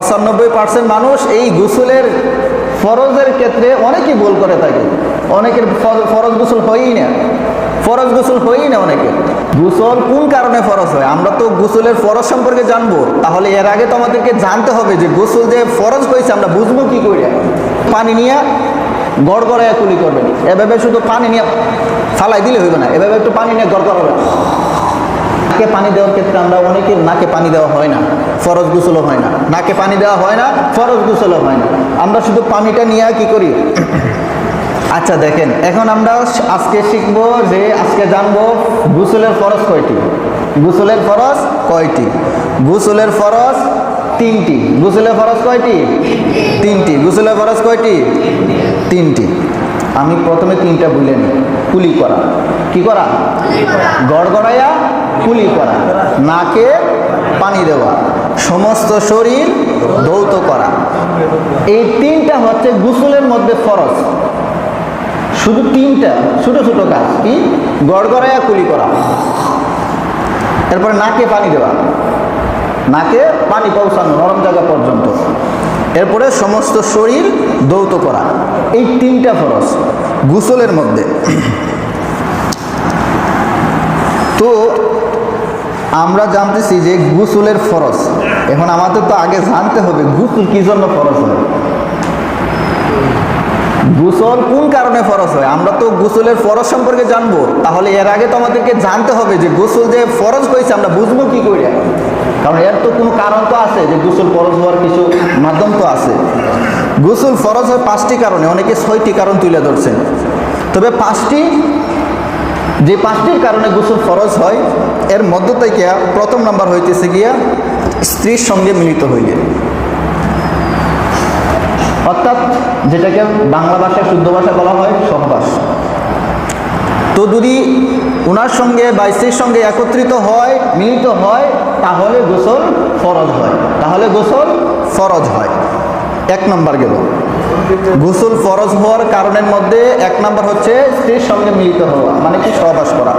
95% মানুষ এই গোসলের ফরজের ক্ষেত্রে অনেকেই ভুল করে থাকে। অনেকের ফরজ গোসল হয়ই না, ফরজ গোসল হয়ই না অনেকের। গোসল কোন কারণে ফরজ হয় আমরা তো গোসলের ফরজ সম্পর্কে জানবো, তাহলে এর আগে তো আমাদেরকে জানতে হবে যে গোসল যে ফরজ হয়েছে আমরা বুঝবো কি করে। পানি নিয়ে গড়গড়াইয়া কুলি করবেন, এভাবে শুধু পানি নিয়ে ফালাই দিলে হইবে না, এভাবে একটু পানি নিয়ে গড়গড়াবেন। নাকে পানি দেওয়ার ক্ষেত্রে আমরা অনেকের নাকে পানি দেওয়া হয় না, ফরজ গোসলও হয় না। নাকে পানি দেওয়া হয় না, ফরজ গোসলও হয় না, আমরা শুধু পানিটা নিয়ে কি করি। আচ্ছা দেখেন, এখন আমরা আজকে শিখবো যে আজকে জানবো গোসলের ফরজ কয়টি। গোসলের ফরজ কয়টি? গোসলের ফরজ তিনটি। গোসলের ফরজ কয়টি? তিনটি। গোসলের ফরজ কয়টি? তিনটি। আমি প্রথমে তিনটা বলে নিই। কুলি করা, কি করা? গড়গড়াইয়া কুলি করা, নাকে পানি দেওয়া, সমস্ত শরীর ধৌত করা। এই তিনটা হচ্ছে গোসলের মধ্যে ফরজ। শুধু তিনটা ছোট ছোট কাজ, কি? গড়গড়াইয়া কুলি করা, এরপরে নাকে পানি দেওয়া, নাকে পানি পৌঁছানো নরম জায়গা পর্যন্ত, এরপরে সমস্ত শরীর ধৌত করা। এই তিনটা ফরজ গোসলের মধ্যে। তো আমরা জানতেছি যে গোসলের ফরজ। এখন আমাদের তো আগে জানতে হবে গোসল কি জন্য ফরজ হয়, গোসল কোন কারণে ফরজ হয়। আমরা তো গোসলের ফরজ সম্পর্কে জানবো, তাহলে এর আগে তো আমাদেরকে জানতে হবে যে গোসল যে ফরজ হয়েছে আমরা বুঝবো কি করে। কারণ এর তো কোনো কারণ তো আছে যে গোসল ফরজ হওয়ার কিছু মাধ্যম তো আছে। গোসল ফরজ হয় 5টি কারণে, অনেকে 6টি কারণ তুলে ধরছেন, তবে 5টির কারণে গোসল ফরজ হয়। এর মধ্য থেকে প্রথম নাম্বার হইতেছে গিয়া স্ত্রীর সঙ্গে মিলিত হইলে, অর্থাৎ যেটাকে বাংলা ভাষায় শুদ্ধ ভাষা বলা হয় সহবাস। তো যদি ওনার সঙ্গে বা স্ত্রীর সঙ্গে একত্রিত হয়, মিলিত হয়, তাহলে গোসল ফরজ হয়, তাহলে গোসল ফরজ হয়। 1 নম্বর গেল। গোসল ফরজ হওয়ার কারণের মধ্যে 1 নম্বর হচ্ছে স্ত্রীর সঙ্গে মিলিত হওয়া, মানে কি সহবাস করা।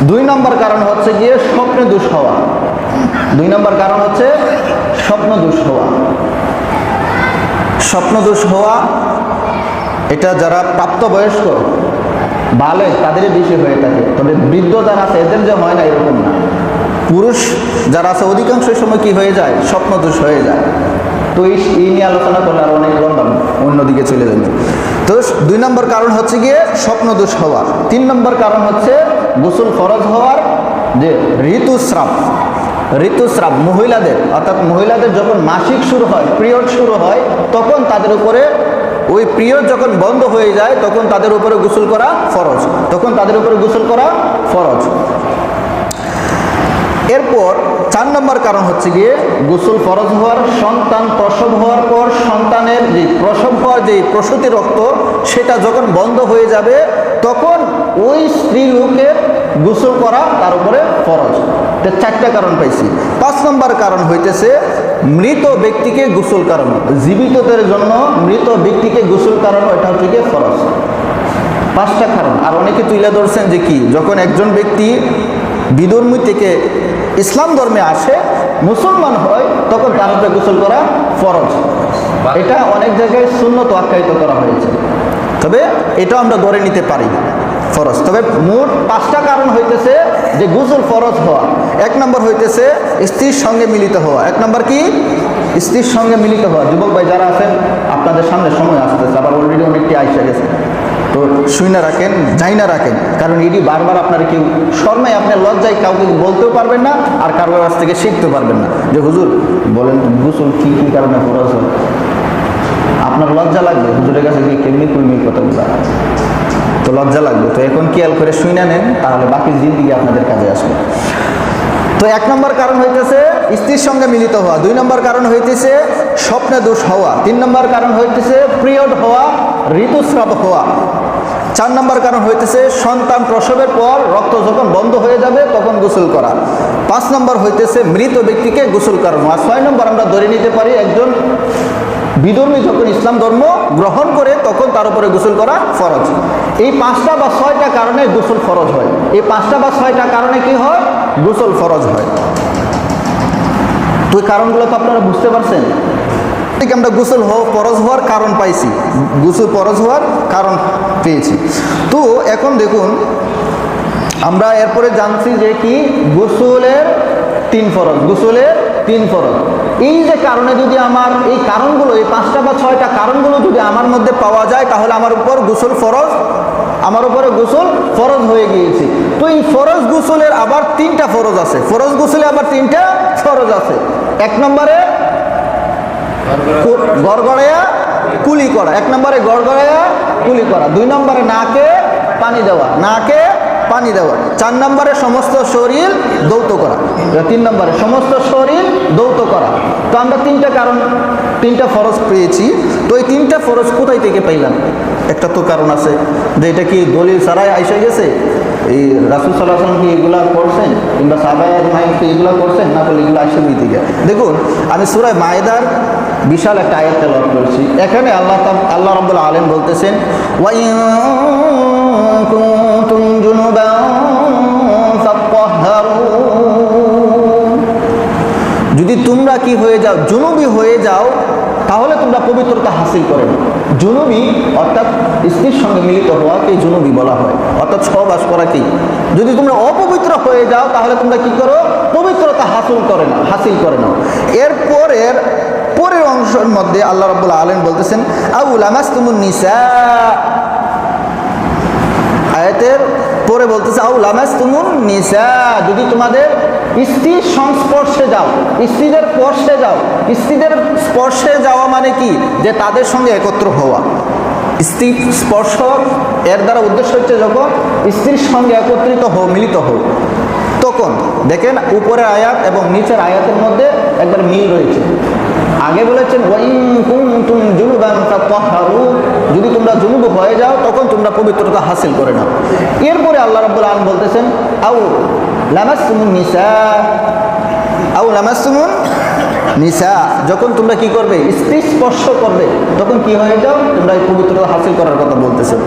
2 নম্বর কারণ হচ্ছে গিয়ে স্বপ্নে দোষ হওয়া। 2 নম্বর কারণ হচ্ছে স্বপ্ন দোষ হওয়া। স্বপ্ন দোষ হওয়া এটা যারা প্রাপ্তবয়স্ক বালেগ তাদের বেশি হয়ে থাকে, তবে বৃদ্ধ যারা আছে এদের যে হয় না এরকম না। পুরুষ যারা আছে অধিকাংশ সময় কি হয়ে যায়? স্বপ্ন দোষ হয়ে যায়। তো এই নিয়ে আলোচনা করলে আর অনেক লম্বা, অন্যদিকে চলে যাবে। তো 2 নম্বর কারণ হচ্ছে গিয়ে স্বপ্ন দোষ হওয়া। 3 নম্বর কারণ হচ্ছে গোসল ফরজ হওয়ার যে ঋতুস্রাব। ঋতুস্রাব মহিলাদের, অর্থাৎ মহিলাদের যখন মাসিক শুরু হয়, পিরিয়ড শুরু হয়, তখন তাদের উপরে ওই পিরিয়ড যখন বন্ধ হয়ে যায় তখন তাদের উপরে গোসল করা ফরজ, তখন তাদের উপরে গোসল করা ফরজ। এরপর 4 নম্বর কারণ হচ্ছে গিয়ে গোসল ফরজ হওয়ার সন্তান প্রসব হওয়ার পর সন্তানের যে প্রসব হওয়ার যে প্রসূতি রক্ত সেটা যখন বন্ধ হয়ে যাবে তখন ওই স্ত্রী লোকের গোসল করা তার উপরে ফরজ। 4টা কারণ পাইছি। 5 নম্বর কারণ হইতেছে মৃত ব্যক্তিকে গোসল করানো। জীবিতদের জন্য মৃত ব্যক্তিকে গোসল করানো, এটা হচ্ছে গিয়ে ফরজ। 5টা কারণ। আর অনেকে তুলে ধরছেন যে কি, যখন একজন ব্যক্তি বিধর্মী থেকে ইসলাম ধর্মে আসে, মুসলমান হয়, তখন তার উপরে গোসল করা ফরজ। এটা অনেক জায়গায় সুন্নত আখ্যায়িত করা হয়েছে, তবে এটাও আমরা ধরে নিতে পারি ফরজ। তবে মোট 5টা কারণ হইতেছে যে গোসল ফরজ হওয়া। 1 নম্বর হইতেছে স্ত্রীর সঙ্গে মিলিত হওয়া। 1 নম্বর কি? স্ত্রীর সঙ্গে মিলিত হওয়া। যুবক ভাই যারা আছেন আপনাদের সামনে সময় আসতেছে, আবার অলরেডি অনেকটি আইসা গেছে, তো শুই না রাখেন, যাই না রাখেন, কারণ এটি বারবার আপনার কেউ শর্মায়, আপনার লজ্জায় কাউকে বলতেও পারবেন না, আর কারোর কাছ থেকে শিখতে পারবেন না যে হুজুর বলেন গোসল কী কী কারণে ফরজ হয়। আপনার লজ্জা লাগবে হুজুরের কাছে গিয়ে কেমনি কুলমি কথা বলা, তো লজ্জা লাগবে। তো এখন খেয়াল করে শুই না নেন, তাহলে বাকি জিন্দিগি আপনাদের কাজে আসবে। তো 1 নম্বর কারণ হইতেছে স্ত্রীর সঙ্গে মিলিত হওয়া। 2 নম্বর কারণ হইতেছে স্বপ্নে দোষ হওয়া। 3 নম্বর কারণ হইতেছে পিরিয়ড হওয়া, ঋতুস্রাব হওয়া। 4 নম্বর কারণ হইতেছে সন্তান প্রসবের পর রক্ত যখন বন্ধ হয়ে যাবে তখন গোসল করা। 5 নম্বর হইতেছে মৃত ব্যক্তিকে গোসল করানো। আর 6 নম্বর আমরা ধরে নিতে পারি একজন বিধর্মী যখন ইসলাম ধর্ম গ্রহণ করে তখন তার উপরে গোসল করা ফরজ। এই 5টা বা 6টা কারণে গোসল ফরজ হয়। এই 5টা বা 6টা কারণে কি হয়? গোসল ফরজ হয়। তো এই কারণগুলো তো আপনারা বুঝতে পারছেন। ঠিক আমরা গোসল ফরজ হওয়ার কারণ পাইছি, গোসল ফরজ হওয়ার কারণ পেয়েছি। তো এখন দেখুন আমরা এরপরে জানছি যে কি গোসলের 3 ফরজ, গোসলের 3 ফরজ। এই যে কারণে যদি আমার এই কারণগুলো, এই 5টা বা 6টা কারণগুলো যদি আমার মধ্যে পাওয়া যায়, তাহলে আমার উপর গোসল ফরজ, আমার উপরে গোসল ফরজ হয়ে গিয়েছে। তো এই ফরজ গোসলের আবার 3টা ফরজ আছে, ফরজ গোসলে আবার 3টা ফরজ আছে। 1 নম্বরে গড়গড়াইয়া কুলি করা, 1 নম্বরে গড়গড়াইয়া কুলি করা, 2 নম্বরে নাকে পানি দেওয়া, নাকে পানি দেওয়া, 4 নম্বরে সমস্ত শরীর ধৌত করা, 3 নম্বরে সমস্ত শরীর ধৌত করা। তো আমরা 3টা কারণ, 3টা ফরজ পেয়েছি। তো এই 3টা ফরজ কোথায় থেকে পাইলাম? একটা তো কারণ আছে যে এটা কি দলিল ছাড়াই আইসা গেছে? এই রাসূল সাল্লাল্লাহু আলাইহি ওয়াসাল্লাম কি এগুলা করছেন, কিংবা সাহাবায়ে আজমাইন কি এগুলা করছেন? না বলে এগুলো আইসা থেকে। দেখুন আমি সূরা মায়েদার বিশাল একটা আয়াত তেলাওয়াত করেছি। এখানে আল্লাহ রাব্বুল আলামিন বলতেছেন, ওয়া ইন কুনতুম জুনুবান ফাত্তাহহারু, যদি তোমরা কি হয়ে যাও, জুনুবি হয়ে যাও, তাহলে তোমরা পবিত্রতা হাসিল করে নাও। জুনুবি অর্থাৎ স্ত্রীর সঙ্গে মিলিত হওয়াকে জুনুবি বলা হয়, অর্থাৎ সহবাস করাকেই। যদি তোমরা অপবিত্র হয়ে যাও, তাহলে তোমরা কি করো? পবিত্রতা হাসিল করে নাও। পরের অংশের মধ্যে আল্লাহ রাব্বুল আলামিন বলতেছেন, আউ লামাসতুমুন নিসা, আয়াতের পরে বলতেছে আউ লামাসতুমুন নিসা, যদি তোমাদের স্ত্রীর সংস্পর্শে যাও, স্ত্রীদের স্পর্শে যাও। স্ত্রীদের স্পর্শে যাওয়া মানে কি? যে তাদের সঙ্গে একত্র হওয়া। স্ত্রী স্পর্শ এর দ্বারা উদ্দেশ্য হচ্ছে যখন স্ত্রীর সঙ্গে একত্রিত হও, মিলিত হও, তখন দেখেন উপরের আয়াত এবং নিচের আয়াতের মধ্যে একবার মিল রয়েছে। আগে বলেছেন ওয়া ইন কুনতুম জুনুবান ফাত্তাহহারু, যদি তোমরা জুনুব হয়ে যাও তখন তোমরা পবিত্রতা হাসিল করে নাও। এরপরে আল্লাহ রাব্বুল আলামিন বলতেছেন আউ লামাসতুমুন নিসা, আউ লামাসতুমুন নিসা, যখন তোমরা কি করবে? স্ত্রী স্পর্শ করবে, তখন কি হয়ে যাও? তোমরা এই পবিত্রতা হাসিল করার কথা বলতেছেন।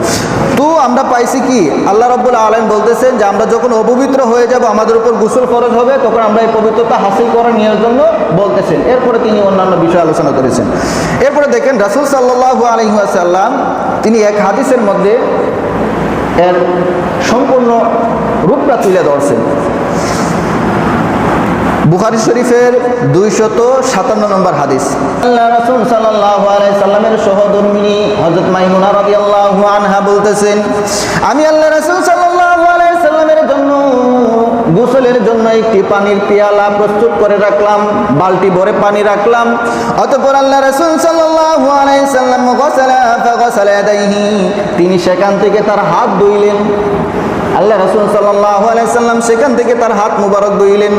তো আমরা পাইছি কি? আল্লাহ রাব্বুল আলামিন বলতেছেন যে আমরা যখন অপবিত্র হয়ে যাব, আমাদের উপর গোসল ফরজ হবে, তখন আমরা এই পবিত্রতা হাসিল করা নেওয়ার জন্য বলতেছেন। এরপরে তিনি অন্যান্য বিষয় আলোচনা করেছেন। এরপরে দেখেন রাসূল সাল্লাল্লাহু আলাইহি ওয়াসাল্লাম তিনি এক হাদিসের মধ্যে এর সম্পূর্ণ রূপটা তুলে ধরছেন। বুখারী শরীফের 257 নম্বর হাদিস। আল্লাহ রাসূল সাল্লাল্লাহু আলাইহি সাল্লামের সহধর্মিণী হযরত মাইমুনা রাদিয়াল্লাহু আনহা বলতেছেন, আমি আল্লাহ রাসূল সাল্লাল্লাহু আলাইহি সাল্লামের জন্য গোসলের জন্য একটি পানির পেয়ালা প্রস্তুত করে রাখলাম, বালতি ভরে পানি রাখলাম। অতঃপর আল্লাহ রাসূল সাল্লাল্লাহু আলাইহি সাল্লাম ফাগাসালা ইয়াদাইহি, তিনি সেখান থেকে তার হাত ধুইলেন। আল্লাহ রাসূল সাল্লাল্লাহু আলাইহি সাল্লাম সেখান থেকে তার হাত মুবারক ধুইলেন।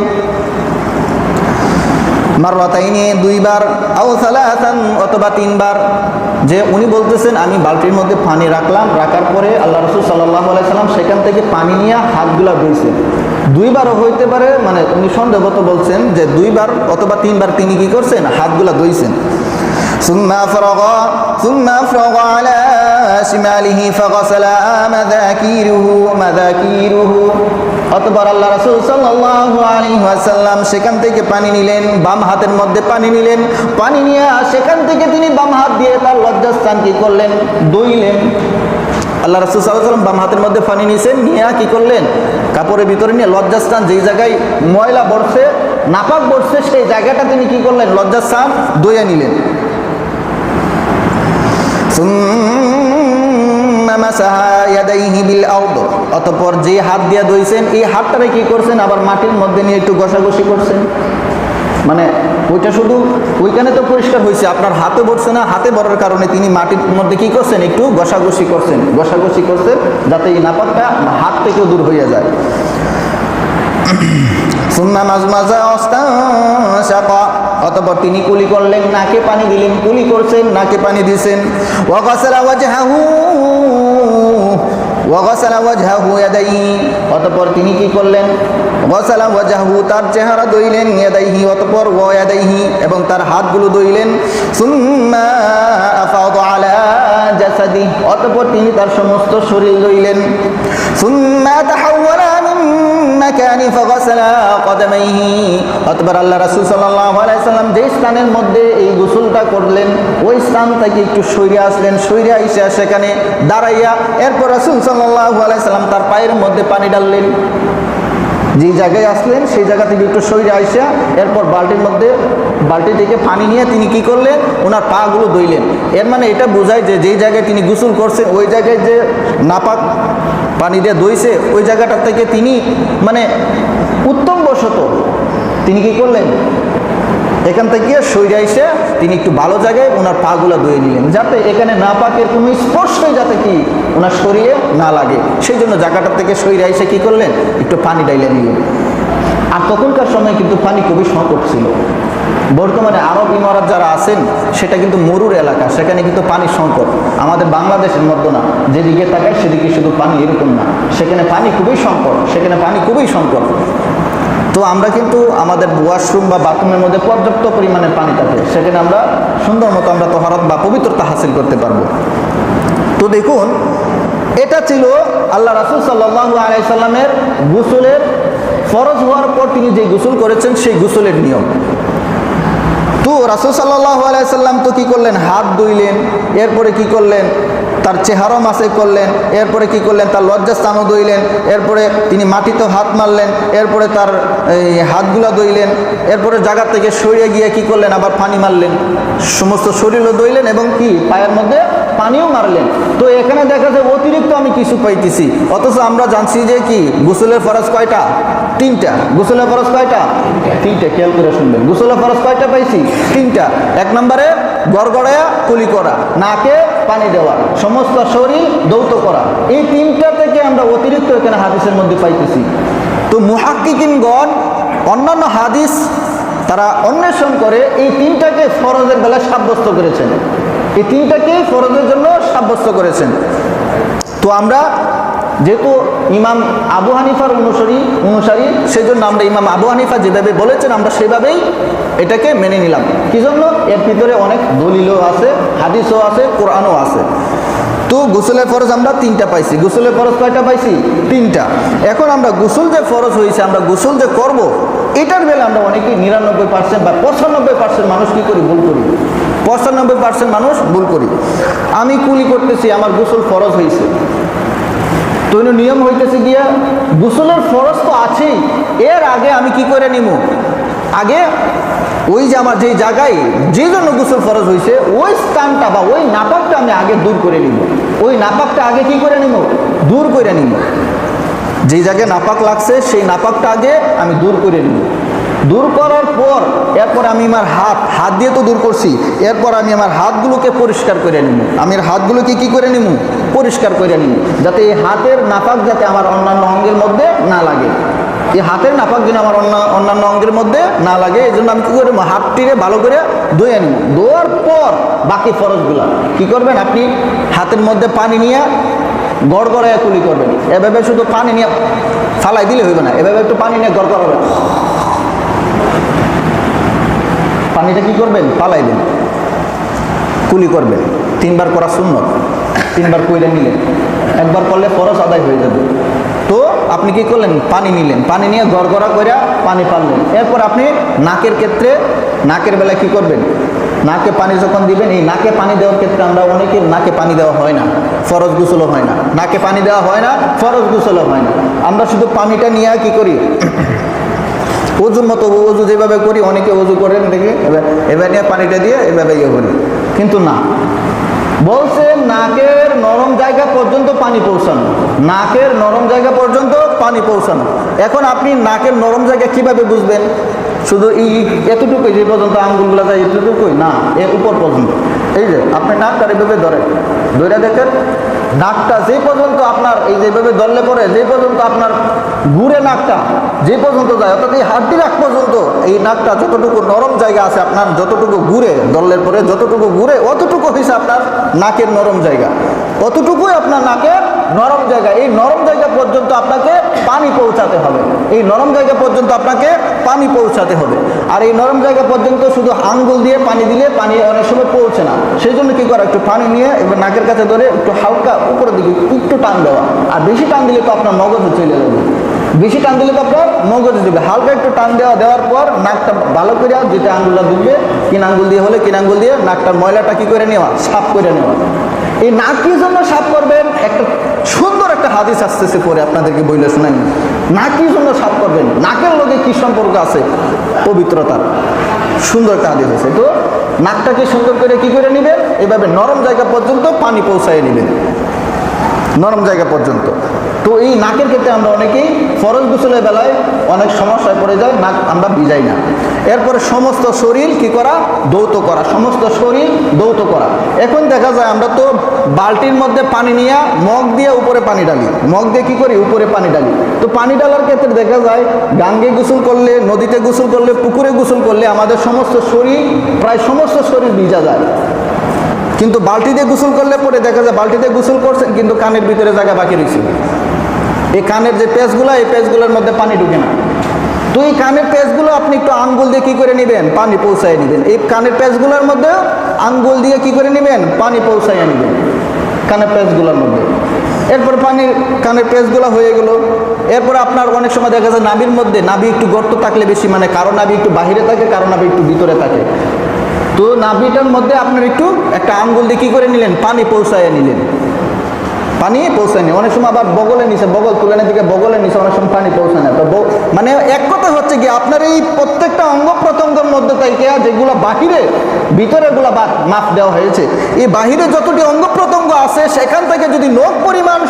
মাররাতাইনি, 2 বার, আও সালাসান, অথবা 3 বার। যে উনি বলতেছেন আমি বালতির মধ্যে পানি রাখলাম, রাখার পরে আল্লাহ রাসূল সাল্লাল্লাহু আলাইহি সাল্লাম সেখান থেকে পানি নিয়ে হাতগুলা ধুইছেন। 2 বারও হইতে পারে, মানে উনি সন্দেহগত বলছেন যে 2 বার অথবা 3 বার তিনি কি করছেন? হাতগুলা ধুইছেন। সুম্মা আফরাগা আলা শিমালিহি ফাগাসালা মাযাকিরুহু। অতঃপর আল্লাহ রাসূল সাল্লাল্লাহু আলাইহি ওয়াসাল্লাম সেখান থেকে পানি নিলেন, বাম হাতের মধ্যে পানি নিলেন। পানি নিয়ে সেখান থেকে তিনি বাম হাত দিয়ে তার লজ্জাস্থান কি করলেন? ধুইলেন। আল্লাহ রাসূল সাল্লাল্লাহু আলাইহি ওয়াসাল্লাম বাম হাতের মধ্যে পানি নিয়েছেন, নিয়ে কি করলেন? কাপড়ের ভিতরে নিয়ে লজ্জাস্থান, যেই জায়গায় ময়লা বসছে, নাপাক বসছে, সেই জায়গাটা তিনি কি করলেন? লজ্জাস্থান ধুয়ে নিলেন। অতঃপর যে হাত দিয়ে ধুইছেন, এই হাতটারে কি করছেন? আবার মাটির মধ্যে নিয়ে একটু ঘষাঘষি করছেন। মানে ওইটা শুধু ওইখানে তো পরিষ্কার হয়েছে, আপনার হাতে ভরছে না, হাতে ভরার কারণে তিনি মাটির মধ্যে কি করছেন? একটু ঘষাঘষি করছেন, যাতে এই নাপাকটা হাত থেকেও দূর হয়ে যায়। অতঃপর তিনি কুলি করলেন, নাকে পানি দিলেন, কুলি করছেন, নাকে পানি দিয়েছেন। অতঃপর তিনি কি করলেন? ওয়াসালা ওয়াজহু, তার চেহারা ধুইলেন, ইয়াদাইহি, অতঃপর ওয়াদাইহি, এবং তার হাতগুলো ধুইলেন। সুম্মা আফাদা আলা জাসাদি, অতঃপর তিনি তার সমস্ত শরীর ধুইলেন। সুম্মা তাহাওয়ালা মিন মাকানি ফাগাসালা কদমাইহি। অতঃপর আল্লাহ রাসূল সাল্লাল্লাহু আলাইহি সাল্লাম যে স্থানের মধ্যে এই গোসলটা করলেন ওই স্থান থেকে একটু সরে আসলেন, সরে এসে সেখানে দাঁড়াইয়া এরপর রাসূল সাল্লাল্লাহু আলাইহি সাল্লাম তার পায়ের মধ্যে পানি ঢাললেন। যে জায়গায় আসলেন সেই জায়গা থেকে একটু সরে আইসা এরপর বালতি থেকে পানি নিয়ে তিনি কি করলেন, ওনার পাগুলো ধুইলেন। এর মানে এটা বোঝায় যে যেই জায়গায় তিনি গোসল করছেন ওই জায়গায় যে নাপাক পানি দিয়ে ধুইছে ওই জায়গাটার থেকে তিনি মানে উত্তম বশত তিনি কি করলেন, এখান থেকে সরে এসে তিনি একটু ভালো জায়গায় ওনার পাগুলো ধুয়ে নিলেন, যাতে এখানে নাপাকের কোনো স্পর্শই যাতে কি ওনার শরীরে না লাগে। সেই জন্য জায়গাটার থেকে সরে এসে কি করলেন, একটু পানি ডাইলে নিলেন। আর তখনকার সময় কিন্তু পানি খুবই সংকট ছিল। বর্তমানে আরব ইমারত যারা আছেন সেটা কিন্তু মরুর এলাকা, সেখানে কিন্তু পানি সংকট। আমাদের বাংলাদেশের মতো না, যেদিকে তাকায় সেদিকে শুধু পানি, এরকম না। সেখানে পানি খুবই সংকট, সেখানে পানি খুবই সংকট। তো আমরা কিন্তু আমাদের ওয়াশরুম বা বাথরুমের মধ্যে পর্যাপ্ত পরিমাণে পানি থাকে, সেখানে আমরা সুন্দর মতো আমরা তহরাত বা পবিত্রতা হাসিল করতে পারবো। তো দেখুন, এটা ছিল আল্লাহ রাসূল সাল্লাল্লাহু আলাইহি সাল্লামের গোসলের ফরজ হওয়ার পর তিনি যে গোসল করেছেন সেই গোসলের নিয়ম। তো রাসূল সাল্লাল্লাহু আলাইহি সাল্লাম তো কি করলেন, হাত ধুইলেন, এরপরে কি করলেন, তার চেহারা মাসে করলেন, এরপরে কি করলেন, তার লজ্জাস্থানও ধুইলেন, এরপরে তিনি মাটিতে হাত মারলেন, এরপরে তার এই হাতগুলা ধুইলেন, এরপরে জায়গা থেকে সরিয়ে গিয়ে কি করলেন, আবার পানি মারলেন, সমস্ত শরীরও ধুইলেন এবং কি পায়ের মধ্যে পানিও মারলেন। তো এখানে দেখা যায় অতিরিক্ত আমি কিছু পাইতেছি, অথচ আমরা জানছি যে কি গোসলের ফরজ কয়টা, তিনটা। গোসলের ফরজ কয়টা, তিনটা। খেয়াল করে শুনবেন, গোসলের ফরজ কয়টা পাইছি, তিনটা। এক নম্বরে গড়গড়ায়া কুলি করা, নাকে পানি দেওয়া, সমস্ত শরীর ধৌত করা। এই তিনটা থেকে আমরা অতিরিক্ত এখানে হাদিসের মধ্যে পাইতেছি। তো মুহাক্কিকিনগণ অন্যান্য হাদিস তারা অন্বেষণ করে এই তিনটাকে ফরজের বেলায় সাব্যস্ত করেছেন, এই তিনটাকেই ফরজের জন্য সাব্যস্ত করেছেন। তো আমরা যেহেতু ইমাম আবু হানিফার অনুসারী সেই জন্য আমরা ইমাম আবু হানিফা যেভাবে বলেছেন আমরা সেভাবেই এটাকে মেনে নিলাম। কি জন্য, এর ভিতরে অনেক দলিলও আছে, হাদিসও আছে, কোরআনও আছে। তো গোসলের ফরজ আমরা তিনটা পাইছি। গোসলের ফরজ কয়টা পাইছি, তিনটা। এখন আমরা গোসল যে ফরজ হয়েছে, আমরা গোসল যে করব, এটার বেলা আমরা অনেকেই 99% বা 95% মানুষ কি করি, ভুল করি। 95% মানুষ ভুল করি। আমি কুলি করতেছি, আমার গোসল ফরজ হয়েছে, তো নিয়ম হইতেছে গিয়া গোসলের ফরজ তো আছেই, এর আগে আমি কি করে নিব, আগে ওই যে আমার যে জায়গায় যে জন্য গোসল ফরজ হয়েছে ওই স্থানটা বা ওই নাপাকটা আমি আগে দূর করে নিব। ওই নাপাকটা আগে কি করে নিব, দূর করে নিব। যে জায়গায় নাপাক লাগছে সেই নাপাকটা আগে আমি দূর করে নিব। দূর করার পর এরপর আমি আমার হাত দিয়ে তো দূর করছি, এরপর আমি আমার হাতগুলোকে পরিষ্কার করে নিব। আমি হাতগুলোকে কি করে নিব, পরিষ্কার করে নিব, যাতে এই হাতের নাপাক যাতে আমার অন্যান্য অঙ্গের মধ্যে না লাগে। এই হাতের নাপাক যেন আমার অন্যান্য অঙ্গের মধ্যে না লাগে, এই জন্য আমি কী করে হাতটিরে ভালো করে ধুয়ে নিব। ধোয়ার পর বাকি ফরজগুলা কি করবেন, আপনি হাতের মধ্যে পানি নিয়ে গড়গড়ায় কুলি করবেন। এভাবে শুধু পানি নিয়ে ফালাই দিলে হইবে না, এভাবে একটু পানি নিয়ে গড়গড়াবেন, পানিটা কি করবেন, পালাইবেন, কুলি করবেন। 3 বার করা সুন্নত, 3 বার কইরা নিলেন, একবার করলে ফরজ আদায় হয়ে যাবে। তো আপনি কি করলেন, পানি নিলেন, পানি নিয়ে গড়গড়া কইরা পানি পারলেন। এরপর আপনি নাকের ক্ষেত্রে, নাকের বেলায় কি করবেন, নাকে পানি যখন দিবেন, এই নাকে পানি দেওয়ার ক্ষেত্রে আমরা অনেকের নাকে পানি দেওয়া হয় না, ফরজ গোসলও হয় না। নাকে পানি দেওয়া হয় না, ফরজ গোসলও হয় না। আমরা শুধু পানিটা নিয়ে কি করি, ওজুর মতো ওজু যেভাবে করি, অনেকে ওজু করেন দেখি এবার নিয়ে পানিটা দিয়ে এভাবে ইয়ে করি, কিন্তু না, বলছে নাকের নরম জায়গা পর্যন্ত পানি পৌঁছানো, নাকের নরম জায়গা পর্যন্ত পানি পৌঁছানো। এখন আপনি নাকের নরম জায়গা কিভাবে বুঝবেন, শুধু এতটুকুই যে পর্যন্ত আঙ্গুলগুলো যায় এতটুকুই না, এর উপর পর্যন্ত। এই যে আপনি নাকটা এইভাবে ধরেন, ধরে দেখেন নাকটা যে পর্যন্ত আপনার এই যেভাবে ধরলে পরে যে পর্যন্ত আপনার ঘুরে নাকটা যে পর্যন্ত যায়, অর্থাৎ এই হাড্ডির আগ পর্যন্ত এই নাকটা যতটুকু নরম জায়গা আছে আপনার, যতটুকু ঘুরে ধরলের পরে যতটুকু ঘুরে অতটুকু হয়েছে আপনার নাকের নরম জায়গা, অতটুকুই আপনার নাকের নরম জায়গা। এই নরম জায়গা পর্যন্ত আপনাকে পানি পৌঁছাতে হবে, এই নরম জায়গা পর্যন্ত আপনাকে পানি পৌঁছাতে হবে। আর এই নরম জায়গা পর্যন্ত শুধু আঙ্গুল দিয়ে পানি দিলে পানি অনেক সময় পৌঁছে না, সেই জন্য কী করা, একটু পানি নিয়ে এবার নাকের কাছে ধরে একটু হালকা উপরের দিকে একটু টান দেওয়া, আর বেশি টান দিলে তো আপনার মগজে চলে যাবে। বেশি টান দিলে তো আপনার মগজে দিবে, হালকা একটু টান দেওয়ার পর নাকটা ভালো করে যেটা আঙ্গুলটা ঢুকবে, কিন আঙ্গুল দিয়ে হলে কিন আঙ্গুল দিয়ে নাকটার ময়লাটা কি করে নেওয়া, সাফ করে নেওয়া। এই নাক কি জন্য সাফ করবেন, একটা সুন্দর একটা হাদিস আসতেছে পরে আপনাদেরকে বইলে শোনাই। নাক কি জন্য সাফ করবেন, নাকের লগে কি সম্পর্ক আছে, পবিত্রতার সুন্দর একটা হাদিস আছে। তো নাকটাকে সুন্দর করে কি করে নেবেন, এভাবে নরম জায়গা পর্যন্ত পানি পৌঁছায় নেবেন, নরম জায়গা পর্যন্ত। তো এই নাকের ক্ষেত্রে আমরা অনেকেই ফরজ গোসলের বেলায় অনেক সমস্যায় পড়ে যায়, নাক আমরা ভিজাই না। এরপরে সমস্ত শরীর কি করা, ধৌত করা, সমস্ত শরীর ধৌত করা। এখন দেখা যায় আমরা তো বালতির মধ্যে পানি নিয়ে মগ দিয়ে উপরে পানি ডালি, মগ দিয়ে কি করি, উপরে পানি ডালি। তো পানি ডালার ক্ষেত্রে দেখা যায় গাঙ্গে গোসল করলে, নদীতে গোসল করলে, পুকুরে গোসল করলে আমাদের সমস্ত শরীর, প্রায় সমস্ত শরীর ভিজা যায়। কিন্তু বালতিতে গোসল করলে পরে দেখা যায় বালতিতে গোসল করছেন কিন্তু কানের ভিতরে জায়গা বাকি রয়েছে, এই কানের যে পেঁচগুলো, এই পেঁচগুলোর মধ্যে পানি ঢুকে না। তো এই কানের পেঁচগুলো আপনি একটু আঙ্গুল দিয়ে কি করে নেবেন, পানি পৌঁছায় নেবেন। এই কানের পেঁচগুলোর মধ্যে আঙ্গুল দিয়ে কি করে নেবেন, পানি পৌঁছাইয়া নেবেন কানের পেঁচগুলোর মধ্যে। এরপর কানের পেঁচগুলো হয়ে গেল। এরপর আপনার অনেক সময় দেখা যায় নাভির মধ্যে, নাভি একটু গর্ত থাকলে বেশি, মানে কারো নাভি একটু বাহিরে থাকে, কারো নাভি একটু ভিতরে থাকে। তো নাভিটার মধ্যে আপনার একটু একটা আঙ্গুল দিয়ে কি করে নিলেন, পানি পৌঁছাইয়া নিলেন, পানি পৌঁছায়নি। অনেক সময় আবার বগলে নিচে, বগল তুলে দিকে বগলে নিচে অনেক সময় পানি পৌঁছায় না। তো মানে এক কথা হচ্ছে কি, আপনার এই প্রত্যেকটা অঙ্গ প্রত্যঙ্গের মধ্যে থেকে যেগুলো বাহিরে, ভিতরেগুলো মাপ দেওয়া হয়েছে, এই বাহিরে যতটি অঙ্গ প্রত্যঙ্গ আছে সেখান থেকে যদি নখ পরিমাণ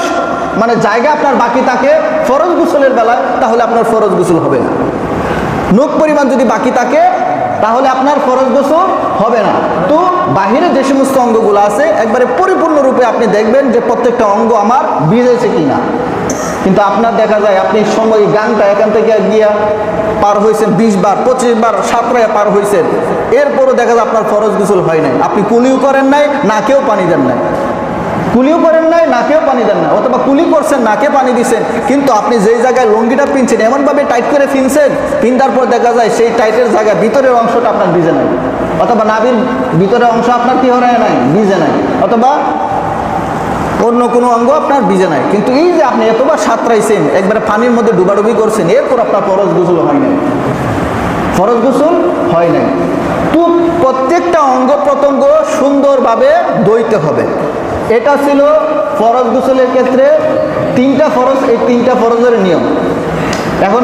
মানে জায়গা আপনার বাকি থাকে ফরজ গোসলের বেলায়, তাহলে আপনার ফরজ গোসল হবে না। নখ পরিমাণ যদি বাকি থাকে তাহলে আপনার ফরজ গোসল হবে না। তো বাহিরে যে সমস্ত অঙ্গগুলো আছে একবারে পরিপূর্ণরূপে আপনি দেখবেন যে প্রত্যেকটা অঙ্গ আমার ভিজেছে কিনা। কিন্তু আপনার দেখা যায় আপনি সময় গানটা এখান থেকে গিয়া পার হয়েছেন 20 বার 25 বার সাঁতরায় পার হয়েছেন, এরপরও দেখা যায় আপনার ফরজ গোসল হয় নাই। আপনি কুলিও করেন নাই, নাকেও পানি দেন নাই, কুলিও করেন নাই, নাকেও পানি দেন না, অথবা কুলি করছেন, নাকে পানি দিচ্ছেন, কিন্তু আপনি যেই জায়গায় লুঙ্গিটা পিনছেন এমনভাবে টাইট করে পিনছেন, পিনতার পর দেখা যায় সেই টাইটের জায়গায় ভিতরের অংশটা আপনার ভিজে নাই, অথবা নাভির ভিতরের অংশ আপনার কি হয় নাই, ভিজে নাই, অথবা অন্য কোনো অঙ্গ আপনার ভিজে নাই। কিন্তু এই যে আপনি এতবার সাঁতরাইছেন, একবারে পানির মধ্যে ডুবাডুবি করছেন, এরপর আপনার ফরজ গোসল হয় নাই, ফরজ গোসল হয় নাই। তো প্রত্যেকটা অঙ্গ প্রত্যঙ্গ সুন্দরভাবে ধুইতে হবে। এটা ছিল ফরজ গোসলের ক্ষেত্রে 3টা ফরজ, এই 3টা ফরজের নিয়ম। এখন